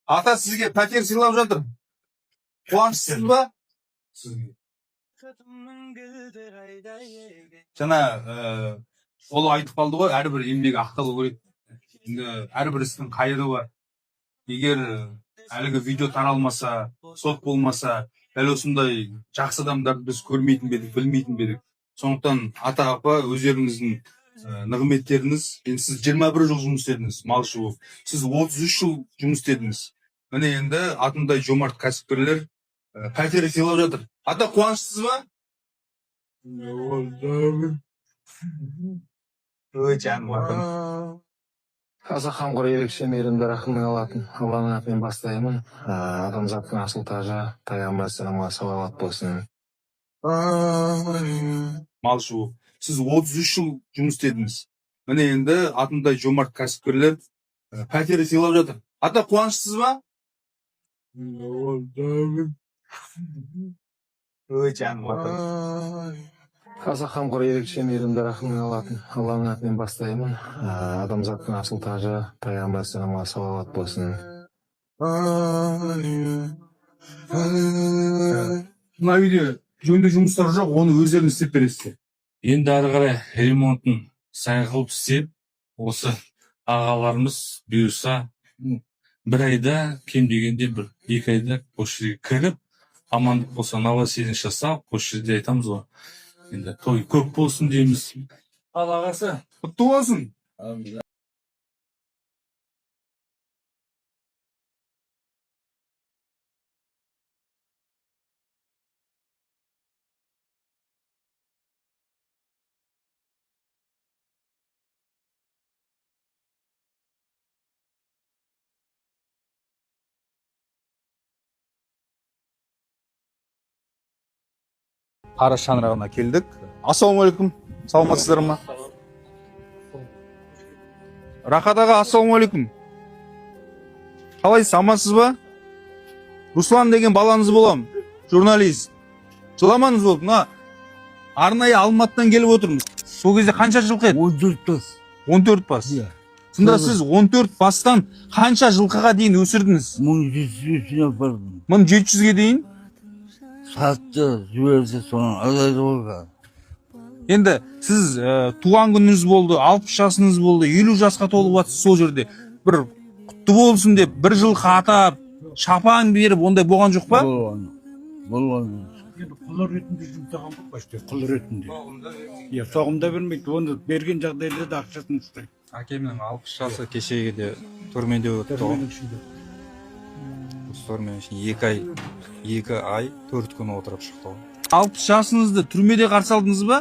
Ата sizge пәтер сыйлап жатыр. Қуаныштысыз ба? Сізге. Жана ол айтып қалды ғой, әрбір еңбек ақталу керек. Енді әрбір істің қайыры бар. Егер әлгі видео таралмаса, сот болмаса, дәл осындай жақсы адамдарды біз көрмейтін бедік, білмейтін бедік. Сондықтан ата апа өздеріңіздің нығметтеріңіз, енді сіз 21 жыл жұмыс істедіңіз, малшы болып. Сіз 33 жыл жұмыс істедіңіз. Міне енді атындай жомарт кәсіпкерлер пәтер сыйлап жатыр. Ата қуаныштысыз ба? Ой, жаным атам. Аса қамқор ерекше мейірімді рахымың алатын Алланың атымен бастаймын. Адамзаттың асыл тажы пайғамбар саламға салауат болсын. Малшы болып. Сіз 33 жыл жұмыс істедіңіз. Міне енді атындай жомарт кәсіпкерлер пәтер сыйлап жатыр. Ата қуаныштысыз ба? Ой, жаным атам. Аса қамқор ерекше мейірімді рахымың алатын Алланың атымен бастаймын. Адамзаттың асыл тажы пайғамбар саламға салауат болсын. Мына үйде жөнді жұмыстар жоқ, оны өздеріңіз істеп бересіздер. Енді ары қарай ремонтын сай қылып істеп, осы ағаларымыз бұйырса, бір айда, кем дегенде бір 2 айда осы жерге кіріп, амандық болса новоселье жасап, осы жерде айтамыз ғой. Енді той көп болсын дейміз. Ал ағасы, Құтты болсын. Қара шаңырағына келдік. Ассалаумағалейкум. Саламатсыздар ма? Рахат аға, ассалаумағалейкум. Қалайсыз, амансыз ба? Руслан деген балаңыз болам, журналист. Жыламаңыз болып, мына арнайы Алматыдан келіп отырмыз. Сол кезде қанша жылқы еді? 14 бас. 14 бас. Сонда сіз 14 бастан қанша жылқыға дейін өсірдіңіз? 1700-ге бардым. 1700-ге дейін? Сатты, жіберді, соны алайды болған. Енді сіз туған күніңіз болды, 60 жасыңыз болды, 50 жасқа толып жатсыз сол жерде. Бір құтты болсын деп, бір жылқы атап, шапан беріп, ондай болған жоқ па? Болған. Енді құл ретінде жұмсаған жоқ па іште, құл ретінде. Соғымда бермейді, оны берген жағдайда да ақшасын ұстайды. Әкемнің 60 жасы кешеге де түрмеде өтті ғой. Түрмен үшін 2 ай 4 күн отырып шықты ғой. 60 жасыңызды түрмеде қарсы алдыңыз ба?